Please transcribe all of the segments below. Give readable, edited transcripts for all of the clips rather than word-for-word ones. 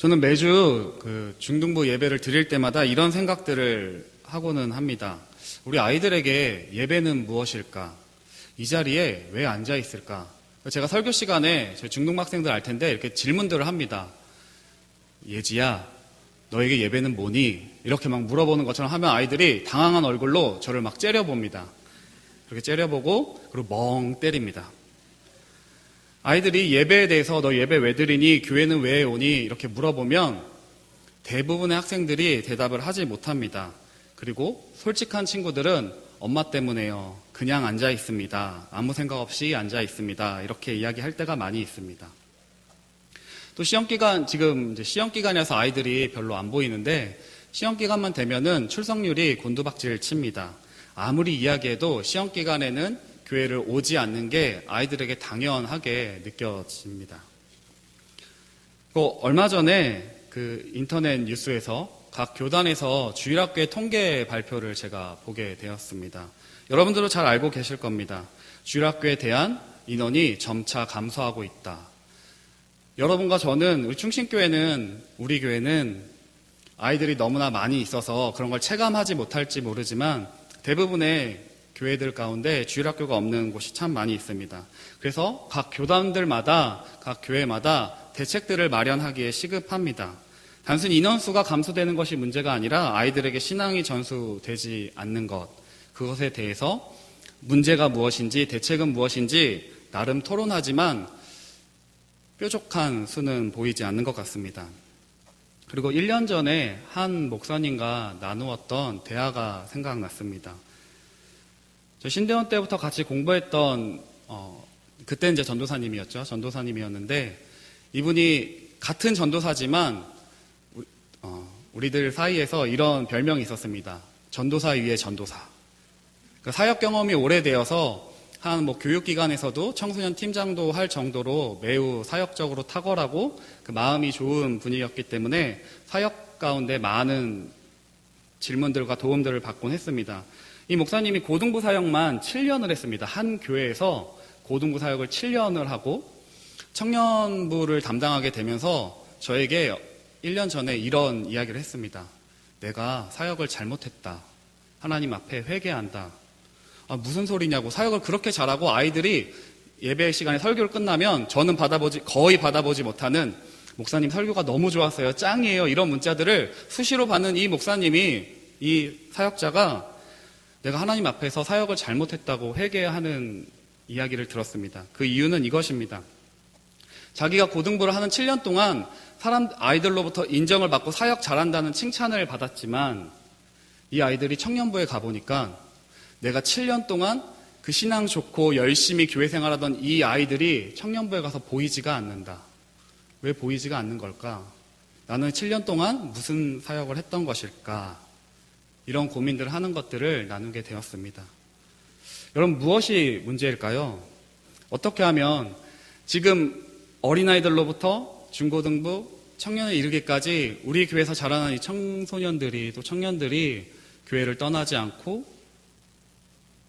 저는 매주 그 중등부 예배를 드릴 때마다 이런 생각들을 하고는 합니다. 우리 아이들에게 예배는 무엇일까? 이 자리에 왜 앉아 있을까? 제가 설교 시간에 저희 중등부 학생들 알 텐데 이렇게 질문들을 합니다. 예지야, 너에게 예배는 뭐니? 이렇게 막 물어보는 것처럼 하면 아이들이 당황한 얼굴로 저를 막 째려봅니다. 그렇게 째려보고 그리고 멍 때립니다. 아이들이 예배에 대해서 너 예배 왜 드리니? 교회는 왜 오니? 이렇게 물어보면 대부분의 학생들이 대답을 하지 못합니다. 그리고 솔직한 친구들은 엄마 때문에요. 그냥 앉아 있습니다. 아무 생각 없이 앉아 있습니다. 이렇게 이야기할 때가 많이 있습니다. 또 시험기간, 지금 이제 시험기간이라서 아이들이 별로 안 보이는데 시험기간만 되면은 출석률이 곤두박질 칩니다. 아무리 이야기해도 시험기간에는 교회를 오지 않는 게 아이들에게 당연하게 느껴집니다. 얼마 전에 그 인터넷 뉴스에서 각 교단에서 주일학교의 통계 발표를 제가 보게 되었습니다. 여러분들도 잘 알고 계실 겁니다. 주일학교에 대한 인원이 점차 감소하고 있다. 여러분과 저는 우리 교회는 아이들이 너무나 많이 있어서 그런 걸 체감하지 못할지 모르지만 대부분의 교회들 가운데 주일학교가 없는 곳이 참 많이 있습니다. 그래서 각 교단들마다, 각 교회마다 대책들을 마련하기에 시급합니다. 단순히 인원수가 감소되는 것이 문제가 아니라 아이들에게 신앙이 전수되지 않는 것, 그것에 대해서 문제가 무엇인지, 대책은 무엇인지 나름 토론하지만 뾰족한 수는 보이지 않는 것 같습니다. 그리고 1년 전에 한 목사님과 나누었던 대화가 생각났습니다. 저 신대원 때부터 같이 공부했던 그때 이제 전도사님이었죠. 전도사님이었는데 이분이 같은 전도사지만 우리들 사이에서 이런 별명이 있었습니다. 전도사 위에 전도사. 그러니까 사역 경험이 오래되어서 한 교육기관에서도 청소년 팀장도 할 정도로 매우 사역적으로 탁월하고 그 마음이 좋은 분이었기 때문에 사역 가운데 많은 질문들과 도움들을 받곤 했습니다. 이 목사님이 고등부 사역만 7년을 했습니다. 한 교회에서 고등부 사역을 7년을 하고 청년부를 담당하게 되면서 저에게 1년 전에 이런 이야기를 했습니다. 내가 사역을 잘못했다. 하나님 앞에 회개한다. 무슨 소리냐고. 사역을 그렇게 잘하고 아이들이 예배 시간에 설교를 끝나면 저는 거의 받아보지 못하는 목사님 설교가 너무 좋았어요. 짱이에요. 이런 문자들을 수시로 받는 이 목사님이, 이 사역자가 내가 하나님 앞에서 사역을 잘못했다고 회개하는 이야기를 들었습니다. 그 이유는 이것입니다. 자기가 고등부를 하는 7년 동안 아이들로부터 인정을 받고 사역 잘한다는 칭찬을 받았지만 이 아이들이 청년부에 가보니까 내가 7년 동안 그 신앙 좋고 열심히 교회 생활하던 이 아이들이 청년부에 가서 보이지가 않는다. 왜 보이지가 않는 걸까? 나는 7년 동안 무슨 사역을 했던 것일까? 이런 고민들을 하는 것들을 나누게 되었습니다. 여러분, 무엇이 문제일까요? 어떻게 하면 지금 어린아이들로부터 중고등부, 청년에 이르기까지 우리 교회에서 자라는 이 청소년들이 또 청년들이 교회를 떠나지 않고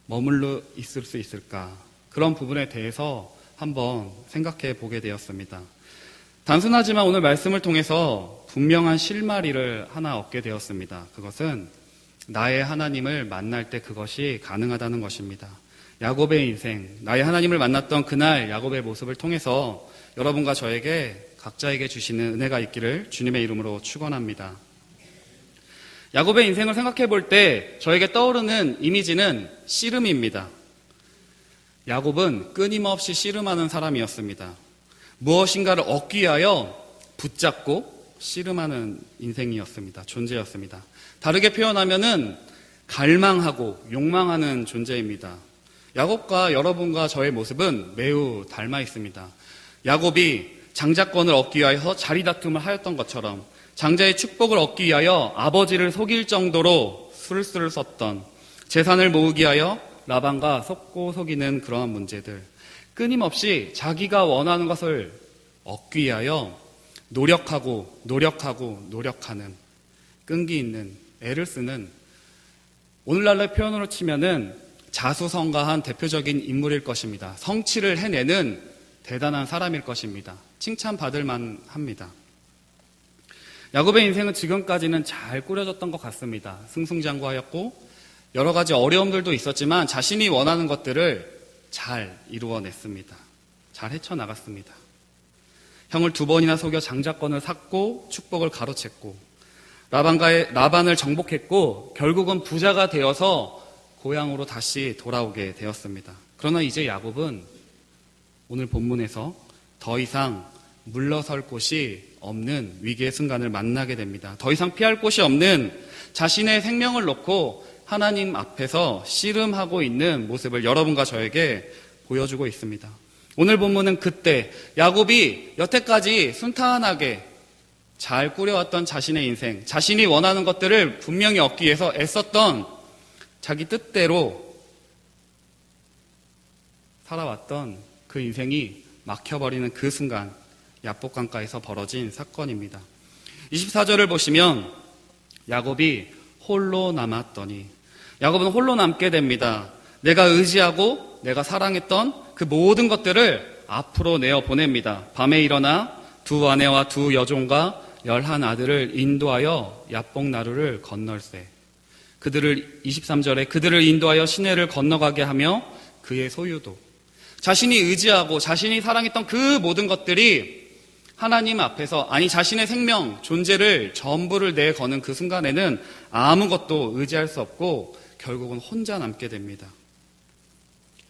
머물러 있을 수 있을까? 그런 부분에 대해서 한번 생각해 보게 되었습니다. 단순하지만 오늘 말씀을 통해서 분명한 실마리를 하나 얻게 되었습니다. 그것은 나의 하나님을 만날 때 그것이 가능하다는 것입니다. 야곱의 인생, 나의 하나님을 만났던 그날 야곱의 모습을 통해서 여러분과 저에게 각자에게 주시는 은혜가 있기를 주님의 이름으로 축원합니다. 야곱의 인생을 생각해 볼 때 저에게 떠오르는 이미지는 씨름입니다. 야곱은 끊임없이 씨름하는 사람이었습니다. 무엇인가를 얻기 위하여 붙잡고 씨름하는 인생이었습니다. 존재였습니다. 다르게 표현하면은 갈망하고 욕망하는 존재입니다. 야곱과 여러분과 저의 모습은 매우 닮아 있습니다. 야곱이 장자권을 얻기 위하여 자리다툼을 하였던 것처럼 장자의 축복을 얻기 위하여 아버지를 속일 정도로 술수를 썼던, 재산을 모으기 위하여 라반과 속이는 그러한 문제들, 끊임없이 자기가 원하는 것을 얻기 위하여 노력하는 끈기 있는, 애를 쓰는, 오늘날의 표현으로 치면은 자수성가한 대표적인 인물일 것입니다. 성취를 해내는 대단한 사람일 것입니다. 칭찬받을 만합니다. 야곱의 인생은 지금까지는 잘 꾸려졌던 것 같습니다. 승승장구하였고 여러 가지 어려움들도 있었지만 자신이 원하는 것들을 잘 이루어냈습니다. 잘 헤쳐나갔습니다. 형을 2번이나 속여 장자권을 샀고 축복을 가로챘고 라반을 정복했고 결국은 부자가 되어서 고향으로 다시 돌아오게 되었습니다. 그러나 이제 야곱은 오늘 본문에서 더 이상 물러설 곳이 없는 위기의 순간을 만나게 됩니다. 더 이상 피할 곳이 없는 자신의 생명을 놓고 하나님 앞에서 씨름하고 있는 모습을 여러분과 저에게 보여주고 있습니다. 오늘 본문은 그때 야곱이 여태까지 순탄하게 잘 꾸려왔던 자신의 인생, 자신이 원하는 것들을 분명히 얻기 위해서 애썼던 자기 뜻대로 살아왔던 그 인생이 막혀버리는 그 순간 야복강가에서 벌어진 사건입니다. 24절을 보시면 야곱이 홀로 남았더니 야곱은 홀로 남게 됩니다. 내가 의지하고 내가 사랑했던 그 모든 것들을 앞으로 내어 보냅니다. 밤에 일어나 2 아내와 2 여종과 11 아들을 인도하여 야복나루를 건널세. 그들을 23절에 그들을 인도하여 시내를 건너가게 하며 그의 소유도 자신이 의지하고 자신이 사랑했던 그 모든 것들이 하나님 앞에서 아니 자신의 생명, 존재를 전부를 내거는 그 순간에는 아무것도 의지할 수 없고 결국은 혼자 남게 됩니다.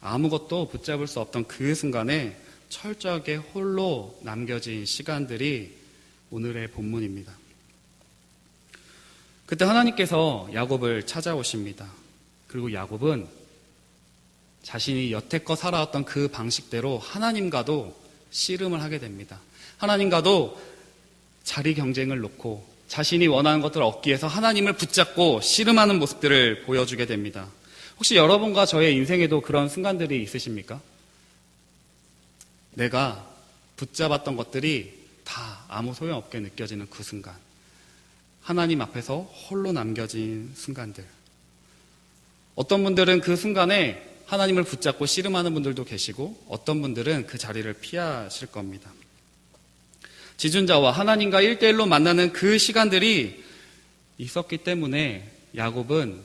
아무것도 붙잡을 수 없던 그 순간에 철저하게 홀로 남겨진 시간들이 오늘의 본문입니다. 그때 하나님께서 야곱을 찾아오십니다. 그리고 야곱은 자신이 여태껏 살아왔던 그 방식대로 하나님과도 씨름을 하게 됩니다. 하나님과도 자리 경쟁을 놓고 자신이 원하는 것들을 얻기 위해서 하나님을 붙잡고 씨름하는 모습들을 보여주게 됩니다. 혹시 여러분과 저의 인생에도 그런 순간들이 있으십니까? 내가 붙잡았던 것들이 다 아무 소용없게 느껴지는 그 순간. 하나님 앞에서 홀로 남겨진 순간들. 어떤 분들은 그 순간에 하나님을 붙잡고 씨름하는 분들도 계시고 어떤 분들은 그 자리를 피하실 겁니다. 지존자와 하나님과 1대1로 만나는 그 시간들이 있었기 때문에 야곱은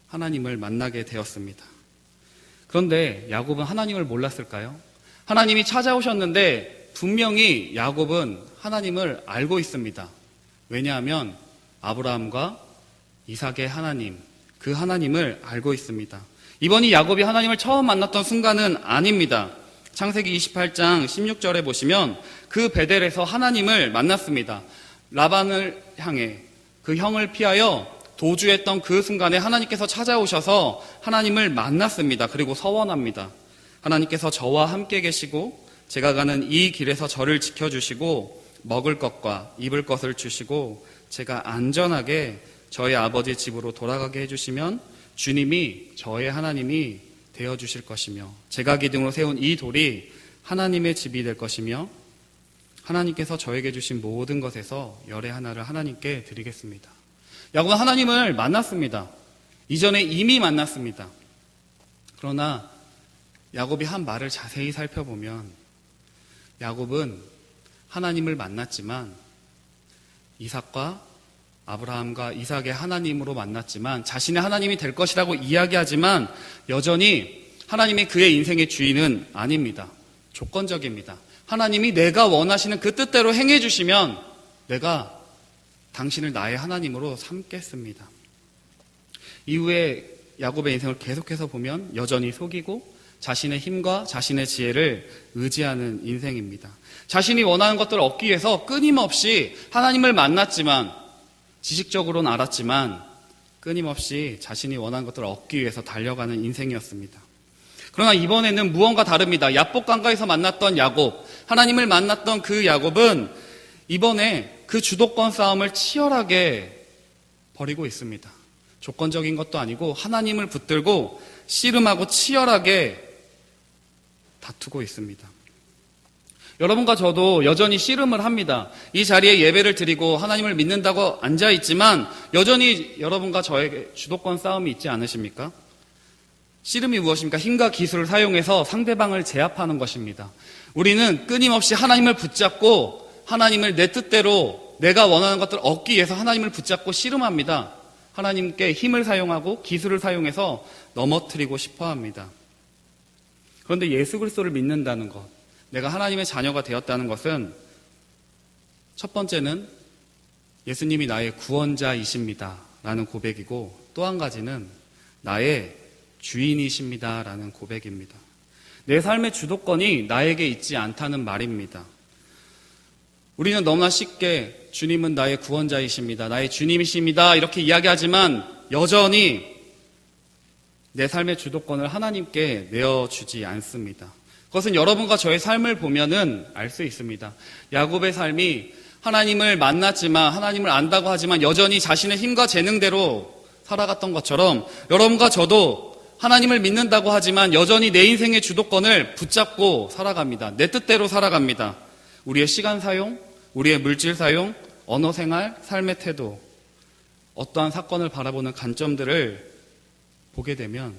하나님을 만나게 되었습니다. 그런데 야곱은 하나님을 몰랐을까요? 하나님이 찾아오셨는데 분명히 야곱은 하나님을 알고 있습니다. 왜냐하면 아브라함과 이삭의 하나님, 그 하나님을 알고 있습니다. 이번이 야곱이 하나님을 처음 만났던 순간은 아닙니다. 창세기 28장 16절에 보시면 그 베델에서 하나님을 만났습니다. 라반을 향해 그 형을 피하여 도주했던 그 순간에 하나님께서 찾아오셔서 하나님을 만났습니다. 그리고 서원합니다. 하나님께서 저와 함께 계시고 제가 가는 이 길에서 저를 지켜주시고 먹을 것과 입을 것을 주시고 제가 안전하게 저희 아버지 집으로 돌아가게 해주시면 주님이 저의 하나님이 되어주실 것이며 제가 기둥으로 세운 이 돌이 하나님의 집이 될 것이며 하나님께서 저에게 주신 모든 것에서 열의 하나를 하나님께 드리겠습니다. 야곱은 하나님을 만났습니다. 이전에 이미 만났습니다. 그러나 야곱이 한 말을 자세히 살펴보면 야곱은 하나님을 만났지만 이삭과 아브라함과 이삭의 하나님으로 만났지만 자신의 하나님이 될 것이라고 이야기하지만 여전히 하나님이 그의 인생의 주인은 아닙니다. 조건적입니다. 하나님이 내가 원하시는 그 뜻대로 행해 주시면 내가 당신을 나의 하나님으로 삼겠습니다. 이후에 야곱의 인생을 계속해서 보면 여전히 속이고 자신의 힘과 자신의 지혜를 의지하는 인생입니다. 자신이 원하는 것들을 얻기 위해서 끊임없이 하나님을 만났지만 지식적으로는 알았지만 끊임없이 자신이 원하는 것들을 얻기 위해서 달려가는 인생이었습니다. 그러나 이번에는 무언가 다릅니다. 야복강가에서 만났던 야곱, 하나님을 만났던 그 야곱은 이번에 그 주도권 싸움을 치열하게 벌이고 있습니다. 조건적인 것도 아니고 하나님을 붙들고 씨름하고 치열하게 다투고 있습니다. 여러분과 저도 여전히 씨름을 합니다. 이 자리에 예배를 드리고 하나님을 믿는다고 앉아있지만 여전히 여러분과 저에게 주도권 싸움이 있지 않으십니까? 씨름이 무엇입니까? 힘과 기술을 사용해서 상대방을 제압하는 것입니다. 우리는 끊임없이 하나님을 붙잡고 하나님을 내 뜻대로 내가 원하는 것들을 얻기 위해서 하나님을 붙잡고 씨름합니다. 하나님께 힘을 사용하고 기술을 사용해서 넘어뜨리고 싶어 합니다. 그런데 예수 그리스도를 믿는다는 것, 내가 하나님의 자녀가 되었다는 것은 첫 번째는 예수님이 나의 구원자이십니다 라는 고백이고, 또 한 가지는 나의 주인이십니다 라는 고백입니다. 내 삶의 주도권이 나에게 있지 않다는 말입니다. 우리는 너무나 쉽게 주님은 나의 구원자이십니다, 나의 주님이십니다 이렇게 이야기하지만 여전히 내 삶의 주도권을 하나님께 내어주지 않습니다. 그것은 여러분과 저의 삶을 보면은 알 수 있습니다. 야곱의 삶이 하나님을 만났지만, 하나님을 안다고 하지만 여전히 자신의 힘과 재능대로 살아갔던 것처럼 여러분과 저도 하나님을 믿는다고 하지만 여전히 내 인생의 주도권을 붙잡고 살아갑니다. 내 뜻대로 살아갑니다. 우리의 시간 사용, 우리의 물질 사용, 언어 생활, 삶의 태도, 어떠한 사건을 바라보는 관점들을 보게 되면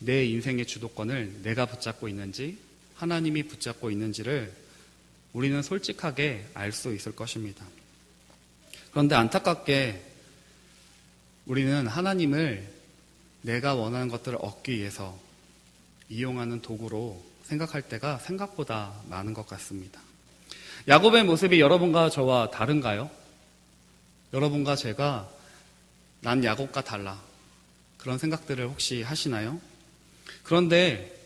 내 인생의 주도권을 내가 붙잡고 있는지 하나님이 붙잡고 있는지를 우리는 솔직하게 알 수 있을 것입니다. 그런데 안타깝게 우리는 하나님을 내가 원하는 것들을 얻기 위해서 이용하는 도구로 생각할 때가 생각보다 많은 것 같습니다. 야곱의 모습이 여러분과 저와 다른가요? 여러분과 제가 난 야곱과 달라, 그런 생각들을 혹시 하시나요? 그런데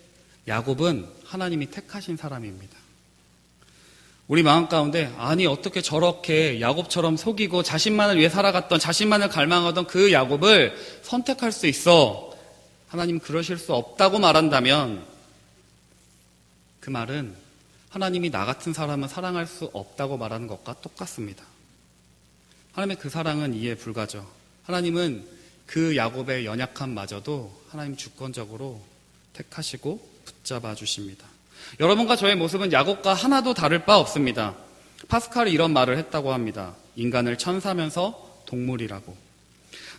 야곱은 하나님이 택하신 사람입니다. 우리 마음 가운데 아니 어떻게 저렇게 야곱처럼 속이고 자신만을 위해 살아갔던, 자신만을 갈망하던 그 야곱을 선택할 수 있어, 하나님 그러실 수 없다고 말한다면 그 말은 하나님이 나 같은 사람은 사랑할 수 없다고 말하는 것과 똑같습니다. 하나님의 그 사랑은 이해 불가죠. 하나님은 그 야곱의 연약함마저도 하나님 주권적으로 택하시고 붙잡아 주십니다. 여러분과 저의 모습은 야곱과 하나도 다를 바 없습니다. 파스칼이 이런 말을 했다고 합니다. 인간을 천사면서 동물이라고.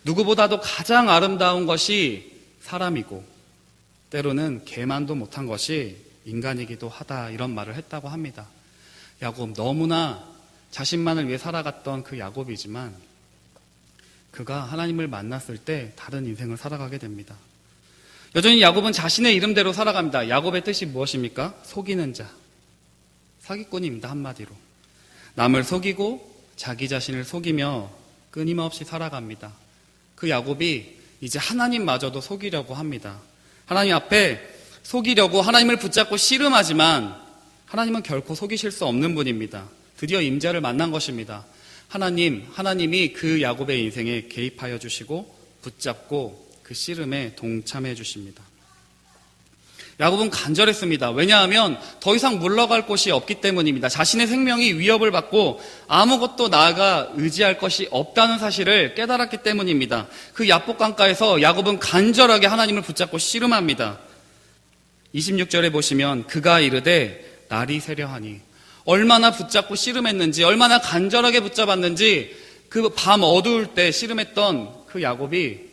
누구보다도 가장 아름다운 것이 사람이고 때로는 개만도 못한 것이 인간이기도 하다, 이런 말을 했다고 합니다. 야곱, 너무나 자신만을 위해 살아갔던 그 야곱이지만 그가 하나님을 만났을 때 다른 인생을 살아가게 됩니다. 여전히 야곱은 자신의 이름대로 살아갑니다. 야곱의 뜻이 무엇입니까? 속이는 자, 사기꾼입니다. 한마디로 남을 속이고 자기 자신을 속이며 끊임없이 살아갑니다. 그 야곱이 이제 하나님마저도 속이려고 합니다. 하나님 앞에 속이려고 하나님을 붙잡고 씨름하지만 하나님은 결코 속이실 수 없는 분입니다. 드디어 임자를 만난 것입니다. 하나님이 그 야곱의 인생에 개입하여 주시고 붙잡고 그 씨름에 동참해 주십니다. 야곱은 간절했습니다. 왜냐하면 더 이상 물러갈 곳이 없기 때문입니다. 자신의 생명이 위협을 받고 아무것도 나아가 의지할 것이 없다는 사실을 깨달았기 때문입니다. 그 야복 강가에서 야곱은 간절하게 하나님을 붙잡고 씨름합니다. 26절에 보시면 그가 이르되 날이 새려하니, 얼마나 붙잡고 씨름했는지, 얼마나 간절하게 붙잡았는지 그 밤 어두울 때 씨름했던 그 야곱이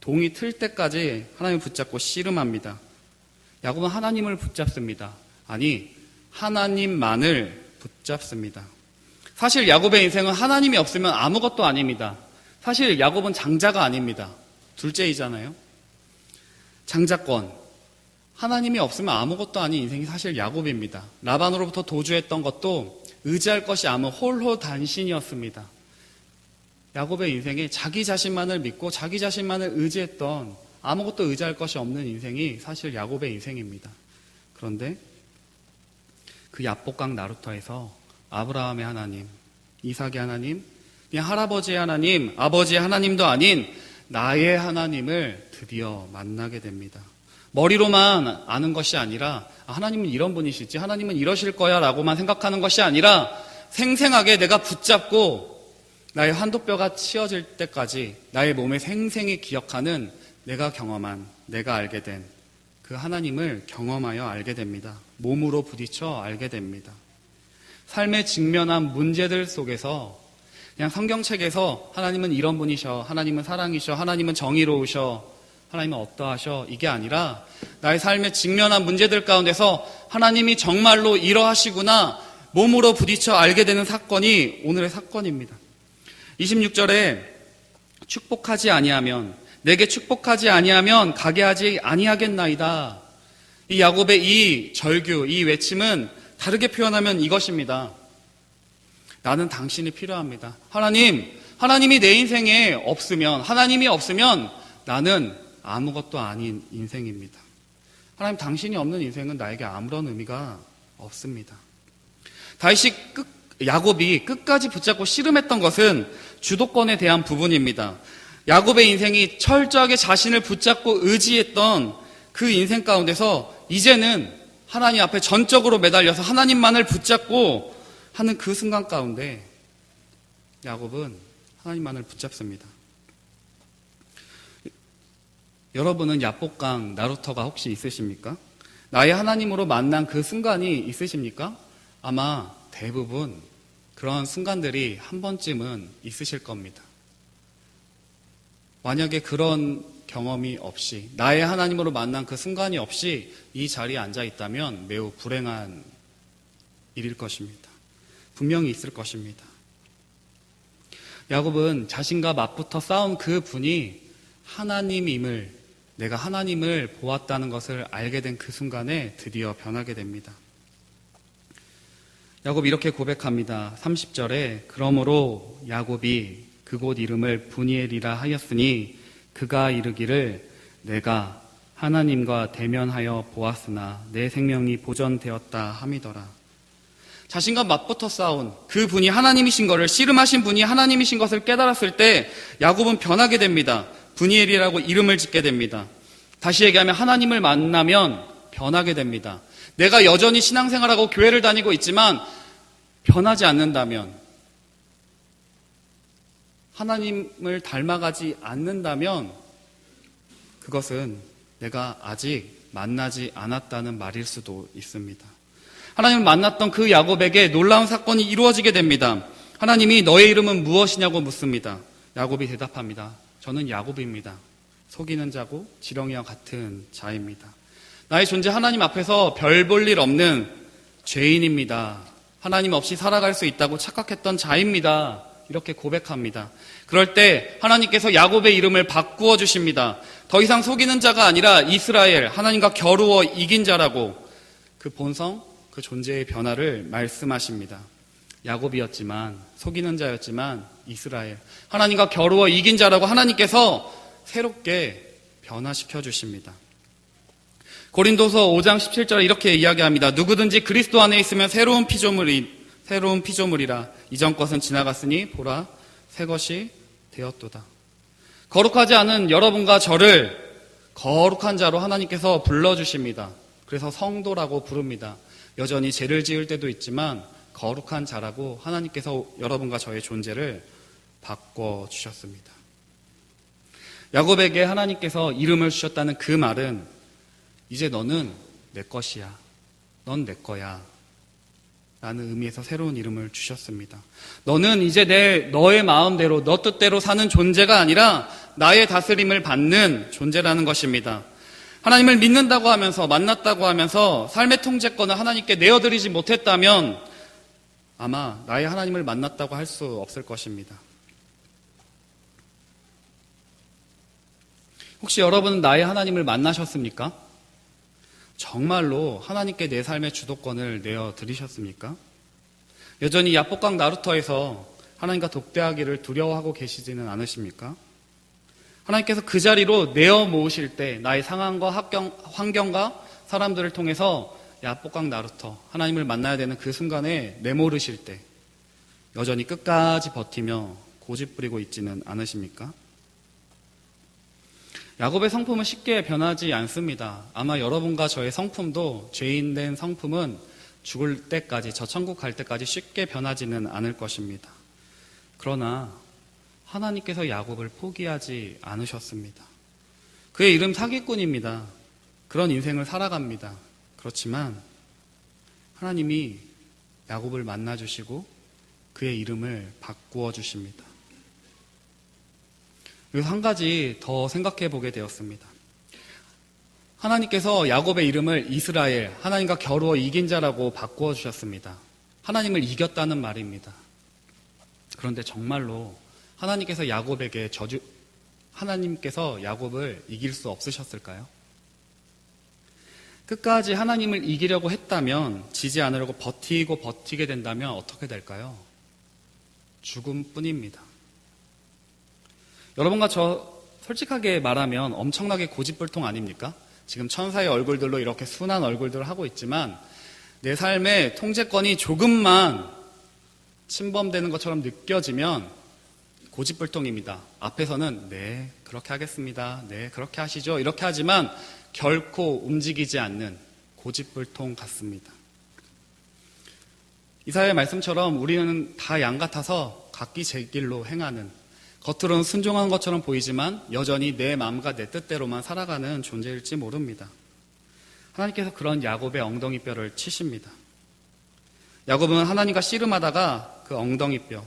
동이 틀 때까지 하나님을 붙잡고 씨름합니다. 야곱은 하나님을 붙잡습니다. 아니, 하나님만을 붙잡습니다. 사실 야곱의 인생은 하나님이 없으면 아무것도 아닙니다. 사실 야곱은 장자가 아닙니다. 둘째이잖아요. 장자권. 하나님이 없으면 아무것도 아닌 인생이 사실 야곱입니다. 라반으로부터 도주했던 것도 의지할 것이 아무 홀로 단신이었습니다. 야곱의 인생에 자기 자신만을 믿고 자기 자신만을 의지했던, 아무것도 의지할 것이 없는 인생이 사실 야곱의 인생입니다. 그런데 그 야복강 나루터에서 아브라함의 하나님, 이삭의 하나님, 그냥 할아버지의 하나님, 아버지의 하나님도 아닌 나의 하나님을 드디어 만나게 됩니다. 머리로만 아는 것이 아니라 하나님은 이런 분이시지, 하나님은 이러실 거야 라고만 생각하는 것이 아니라 생생하게 내가 붙잡고 나의 환도뼈가 치어질 때까지 나의 몸에 생생히 기억하는, 내가 경험한, 내가 알게 된 그 하나님을 경험하여 알게 됩니다. 몸으로 부딪혀 알게 됩니다. 삶에 직면한 문제들 속에서 그냥 성경책에서 하나님은 이런 분이셔, 하나님은 사랑이셔, 하나님은 정의로우셔, 하나님은 어떠하셔, 이게 아니라 나의 삶에 직면한 문제들 가운데서 하나님이 정말로 이러하시구나, 몸으로 부딪혀 알게 되는 사건이 오늘의 사건입니다. 26절에 축복하지 아니하면, 내게 축복하지 아니하면 가게 하지 아니하겠나이다. 이 야곱의 이 절규, 이 외침은 다르게 표현하면 이것입니다. 나는 당신이 필요합니다. 하나님이 내 인생에 없으면, 하나님이 없으면 나는 아무것도 아닌 인생입니다. 하나님, 당신이 없는 인생은 나에게 아무런 의미가 없습니다. 야곱이 끝까지 붙잡고 씨름했던 것은 주도권에 대한 부분입니다. 야곱의 인생이 철저하게 자신을 붙잡고 의지했던 그 인생 가운데서 이제는 하나님 앞에 전적으로 매달려서 하나님만을 붙잡고 하는 그 순간 가운데 야곱은 하나님만을 붙잡습니다. 여러분은 야복강 나루터가 혹시 있으십니까? 나의 하나님으로 만난 그 순간이 있으십니까? 아마 대부분 그런 순간들이 한 번쯤은 있으실 겁니다. 만약에 그런 경험이 없이, 나의 하나님으로 만난 그 순간이 없이 이 자리에 앉아 있다면 매우 불행한 일일 것입니다. 분명히 있을 것입니다. 야곱은 자신과 맞붙어 싸운 그 분이 하나님임을, 내가 하나님을 보았다는 것을 알게 된 그 순간에 드디어 변하게 됩니다. 야곱이 이렇게 고백합니다. 30절에 그러므로 야곱이 그곳 이름을 브니엘이라 하였으니 그가 이르기를 내가 하나님과 대면하여 보았으나 내 생명이 보전되었다 함이더라. 자신과 맞붙어 싸운 그 분이 하나님이신 것을, 씨름하신 분이 하나님이신 것을 깨달았을 때 야곱은 변하게 됩니다. 브니엘이라고 이름을 짓게 됩니다. 다시 얘기하면 하나님을 만나면 변하게 됩니다. 내가 여전히 신앙생활하고 교회를 다니고 있지만 변하지 않는다면, 하나님을 닮아가지 않는다면 그것은 내가 아직 만나지 않았다는 말일 수도 있습니다. 하나님을 만났던 그 야곱에게 놀라운 사건이 이루어지게 됩니다. 하나님이 너의 이름은 무엇이냐고 묻습니다. 야곱이 대답합니다. 저는 야곱입니다. 속이는 자고 지렁이와 같은 자입니다. 나의 존재 하나님 앞에서 별 볼 일 없는 죄인입니다. 하나님 없이 살아갈 수 있다고 착각했던 자입니다. 이렇게 고백합니다. 그럴 때 하나님께서 야곱의 이름을 바꾸어 주십니다. 더 이상 속이는 자가 아니라 이스라엘, 하나님과 겨루어 이긴 자라고 그 본성, 그 존재의 변화를 말씀하십니다. 야곱이었지만, 속이는 자였지만 이스라엘, 하나님과 겨루어 이긴 자라고 하나님께서 새롭게 변화시켜 주십니다. 고린도서 5장 17절에 이렇게 이야기합니다. 누구든지 그리스도 안에 있으면 새로운 피조물이라. 이전 것은 지나갔으니 보라 새 것이 되었도다. 거룩하지 않은 여러분과 저를 거룩한 자로 하나님께서 불러주십니다. 그래서 성도라고 부릅니다. 여전히 죄를 지을 때도 있지만 거룩한 자라고 하나님께서 여러분과 저의 존재를 바꿔주셨습니다. 야곱에게 하나님께서 이름을 주셨다는 그 말은 이제 너는 내 것이야. 넌 내 거야. 라는 의미에서 새로운 이름을 주셨습니다. 너는 이제 너의 마음대로, 너 뜻대로 사는 존재가 아니라 나의 다스림을 받는 존재라는 것입니다. 하나님을 믿는다고 하면서, 만났다고 하면서 삶의 통제권을 하나님께 내어드리지 못했다면 아마 나의 하나님을 만났다고 할 수 없을 것입니다. 혹시 여러분은 나의 하나님을 만나셨습니까? 정말로 하나님께 내 삶의 주도권을 내어드리셨습니까? 여전히 야복강 나루터에서 하나님과 독대하기를 두려워하고 계시지는 않으십니까? 하나님께서 그 자리로 내어 모으실 때 나의 상황과 환경과 사람들을 통해서 야복강 나루터, 하나님을 만나야 되는 그 순간에 내모르실 때 여전히 끝까지 버티며 고집부리고 있지는 않으십니까? 야곱의 성품은 쉽게 변하지 않습니다. 아마 여러분과 저의 성품도, 죄인된 성품은 죽을 때까지, 저 천국 갈 때까지 쉽게 변하지는 않을 것입니다. 그러나 하나님께서 야곱을 포기하지 않으셨습니다. 그의 이름 사기꾼입니다. 그런 인생을 살아갑니다. 그렇지만 하나님이 야곱을 만나주시고 그의 이름을 바꾸어 주십니다. 그리고 한 가지 더 생각해 보게 되었습니다. 하나님께서 야곱의 이름을 이스라엘, 하나님과 겨루어 이긴 자라고 바꾸어 주셨습니다. 하나님을 이겼다는 말입니다. 그런데 정말로 하나님께서 야곱을 이길 수 없으셨을까요? 끝까지 하나님을 이기려고 했다면, 지지 않으려고 버티게 된다면 어떻게 될까요? 죽음뿐입니다. 여러분과 저 솔직하게 말하면 엄청나게 고집불통 아닙니까? 지금 천사의 얼굴들로 이렇게 순한 얼굴들을 하고 있지만 내 삶의 통제권이 조금만 침범되는 것처럼 느껴지면 고집불통입니다. 앞에서는 네, 그렇게 하겠습니다. 네, 그렇게 하시죠. 이렇게 하지만 결코 움직이지 않는 고집불통 같습니다. 이사야의 말씀처럼 우리는 다 양 같아서 각기 제 길로 행하는, 겉으로는 순종한 것처럼 보이지만 여전히 내 마음과 내 뜻대로만 살아가는 존재일지 모릅니다. 하나님께서 그런 야곱의 엉덩이뼈를 치십니다. 야곱은 하나님과 씨름하다가 그 엉덩이뼈,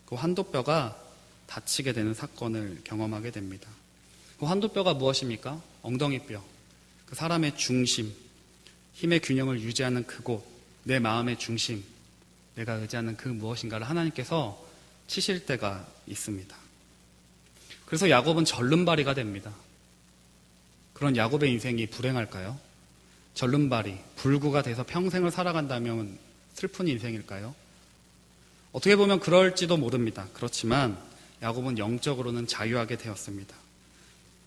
그 환도뼈가 다치게 되는 사건을 경험하게 됩니다. 그 환도뼈가 무엇입니까? 엉덩이뼈, 그 사람의 중심, 힘의 균형을 유지하는 그곳, 내 마음의 중심, 내가 의지하는 그 무엇인가를 하나님께서 치실 때가 있습니다. 그래서 야곱은 절름발이가 됩니다. 그런 야곱의 인생이 불행할까요? 절름발이, 불구가 돼서 평생을 살아간다면 슬픈 인생일까요? 어떻게 보면 그럴지도 모릅니다. 그렇지만 야곱은 영적으로는 자유하게 되었습니다.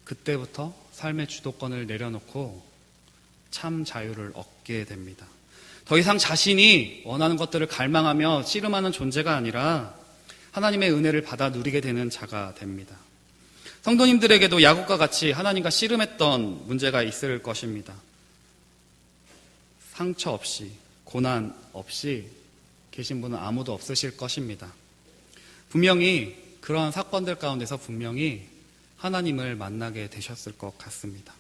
그때부터 삶의 주도권을 내려놓고 참 자유를 얻게 됩니다. 더 이상 자신이 원하는 것들을 갈망하며 씨름하는 존재가 아니라 하나님의 은혜를 받아 누리게 되는 자가 됩니다. 성도님들에게도 야곱과 같이 하나님과 씨름했던 문제가 있을 것입니다. 상처 없이, 고난 없이 계신 분은 아무도 없으실 것입니다. 분명히 그러한 사건들 가운데서 분명히 하나님을 만나게 되셨을 것 같습니다.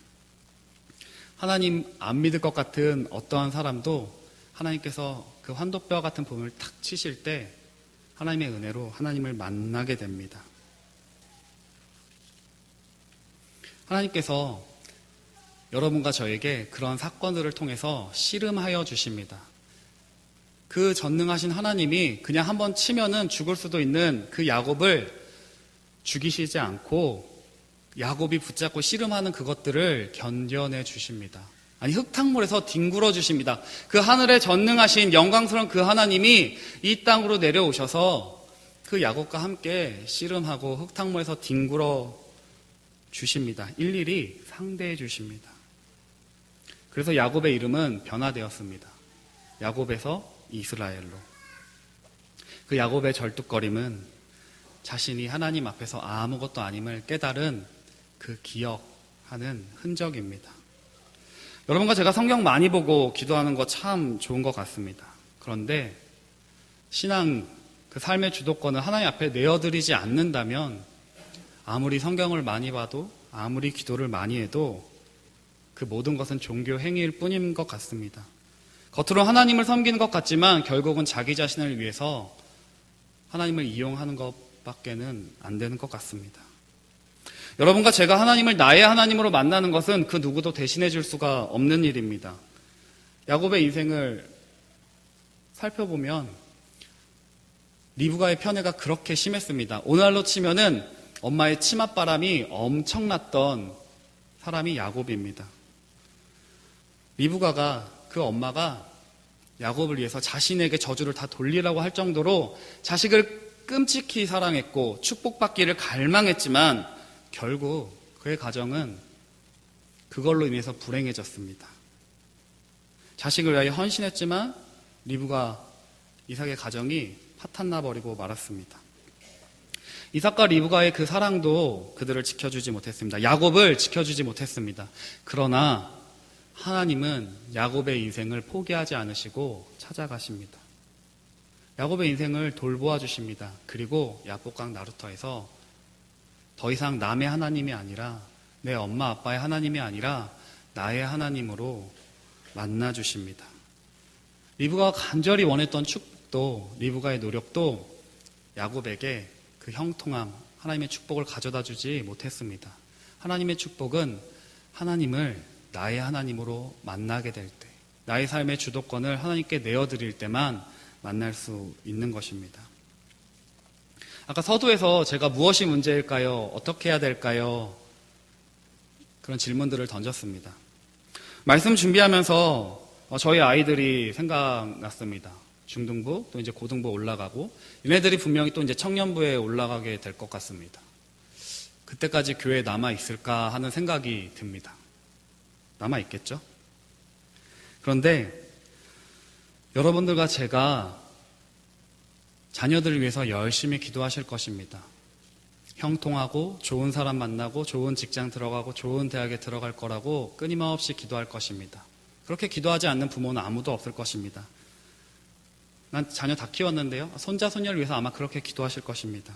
하나님 안 믿을 것 같은 어떠한 사람도 하나님께서 그 환도뼈 같은 부분을 탁 치실 때 하나님의 은혜로 하나님을 만나게 됩니다. 하나님께서 여러분과 저에게 그런 사건들을 통해서 씨름하여 주십니다. 그 전능하신 하나님이 그냥 한번 치면은 죽을 수도 있는 그 야곱을 죽이시지 않고 야곱이 붙잡고 씨름하는 그것들을 견뎌내 주십니다. 아니, 흙탕물에서 뒹굴어 주십니다. 그 하늘에 전능하신 영광스러운 그 하나님이 이 땅으로 내려오셔서 그 야곱과 함께 씨름하고 흙탕물에서 뒹굴어 주십니다. 일일이 상대해 주십니다. 그래서 야곱의 이름은 변화되었습니다. 야곱에서 이스라엘로. 그 야곱의 절뚝거림은 자신이 하나님 앞에서 아무것도 아님을 깨달은 그 기억하는 흔적입니다. 여러분과 제가 성경 많이 보고 기도하는 거 참 좋은 것 같습니다. 그런데 신앙, 그 삶의 주도권을 하나님 앞에 내어드리지 않는다면 아무리 성경을 많이 봐도 아무리 기도를 많이 해도 그 모든 것은 종교 행위일 뿐인 것 같습니다. 겉으로 하나님을 섬기는 것 같지만 결국은 자기 자신을 위해서 하나님을 이용하는 것밖에는 안 되는 것 같습니다. 여러분과 제가 하나님을 나의 하나님으로 만나는 것은 그 누구도 대신해 줄 수가 없는 일입니다. 야곱의 인생을 살펴보면 리브가의 편애가 그렇게 심했습니다. 오늘날로 치면은 엄마의 치맛바람이 엄청났던 사람이 야곱입니다. 리브가가, 그 엄마가 야곱을 위해서 자신에게 저주를 다 돌리라고 할 정도로 자식을 끔찍히 사랑했고 축복받기를 갈망했지만 결국 그의 가정은 그걸로 인해서 불행해졌습니다. 자식을 위하여 헌신했지만 리브가 이삭의 가정이 파탄나버리고 말았습니다. 이삭과 리브가의 그 사랑도 그들을 지켜주지 못했습니다. 야곱을 지켜주지 못했습니다. 그러나 하나님은 야곱의 인생을 포기하지 않으시고 찾아가십니다. 야곱의 인생을 돌보아 주십니다. 그리고 야복강 나루터에서 더 이상 남의 하나님이 아니라 내 엄마 아빠의 하나님이 아니라 나의 하나님으로 만나 주십니다. 리브가가 간절히 원했던 축복도, 리브가의 노력도 야곱에게 그 형통함, 하나님의 축복을 가져다 주지 못했습니다. 하나님의 축복은 하나님을 나의 하나님으로 만나게 될 때, 나의 삶의 주도권을 하나님께 내어드릴 때만 만날 수 있는 것입니다. 아까 서두에서 제가 무엇이 문제일까요? 어떻게 해야 될까요? 그런 질문들을 던졌습니다. 말씀 준비하면서 저희 아이들이 생각났습니다. 중등부 또 이제 고등부 올라가고 얘네들이 분명히 또 이제 청년부에 올라가게 될 것 같습니다. 그때까지 교회에 남아 있을까 하는 생각이 듭니다. 남아 있겠죠? 그런데 여러분들과 제가 자녀들을 위해서 열심히 기도하실 것입니다. 형통하고 좋은 사람 만나고 좋은 직장 들어가고 좋은 대학에 들어갈 거라고 끊임없이 기도할 것입니다. 그렇게 기도하지 않는 부모는 아무도 없을 것입니다. 난 자녀 다 키웠는데요. 손자, 손녀를 위해서 아마 그렇게 기도하실 것입니다.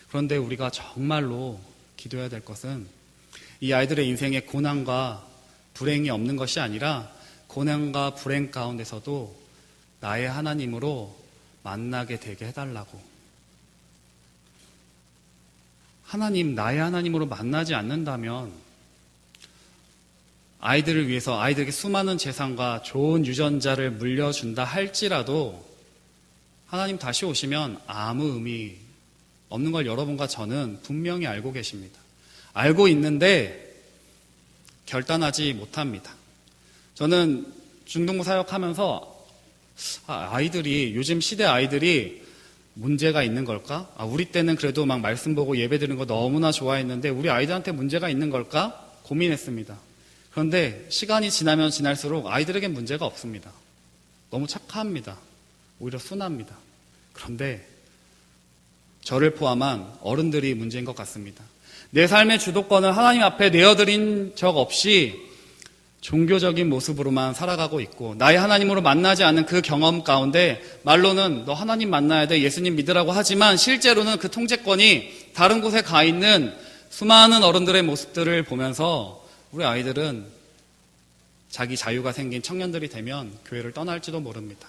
그런데 우리가 정말로 기도해야 될 것은 이 아이들의 인생에 고난과 불행이 없는 것이 아니라 고난과 불행 가운데서도 나의 하나님으로 만나게 되게 해달라고. 하나님, 나의 하나님으로 만나지 않는다면 아이들을 위해서 아이들에게 수많은 재산과 좋은 유전자를 물려준다 할지라도 하나님 다시 오시면 아무 의미 없는 걸 여러분과 저는 분명히 알고 계십니다. 알고 있는데 결단하지 못합니다. 저는 중등부 사역하면서 아이들이 요즘 시대 아이들이 문제가 있는 걸까? 우리 때는 그래도 막 말씀 보고 예배 드리는 거 너무나 좋아했는데 우리 아이들한테 문제가 있는 걸까? 고민했습니다. 그런데 시간이 지나면 지날수록 아이들에겐 문제가 없습니다. 너무 착합니다. 오히려 순합니다. 그런데 저를 포함한 어른들이 문제인 것 같습니다. 내 삶의 주도권을 하나님 앞에 내어드린 적 없이 종교적인 모습으로만 살아가고 있고 나의 하나님으로 만나지 않은 그 경험 가운데 말로는 너 하나님 만나야 돼, 예수님 믿으라고 하지만 실제로는 그 통제권이 다른 곳에 가 있는 수많은 어른들의 모습들을 보면서 우리 아이들은 자기 자유가 생긴 청년들이 되면 교회를 떠날지도 모릅니다.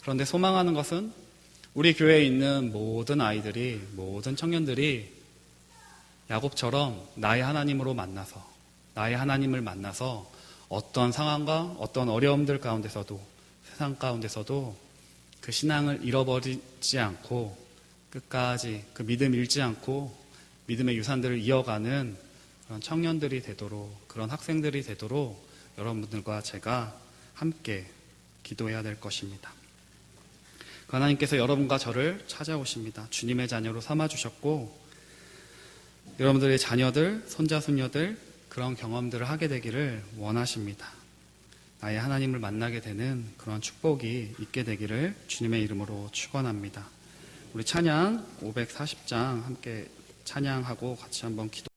그런데 소망하는 것은 우리 교회에 있는 모든 아이들이, 모든 청년들이 야곱처럼 나의 하나님으로 만나서, 나의 하나님을 만나서 어떤 상황과 어떤 어려움들 가운데서도, 세상 가운데서도 그 신앙을 잃어버리지 않고 끝까지 그 믿음 잃지 않고 믿음의 유산들을 이어가는 그런 청년들이 되도록, 그런 학생들이 되도록 여러분들과 제가 함께 기도해야 될 것입니다. 하나님께서 여러분과 저를 찾아오십니다. 주님의 자녀로 삼아주셨고 여러분들의 자녀들, 손자, 손녀들 그런 경험들을 하게 되기를 원하십니다. 나의 하나님을 만나게 되는 그런 축복이 있게 되기를 주님의 이름으로 축원합니다. 우리 찬양 540장 함께 찬양하고 같이 한번 기도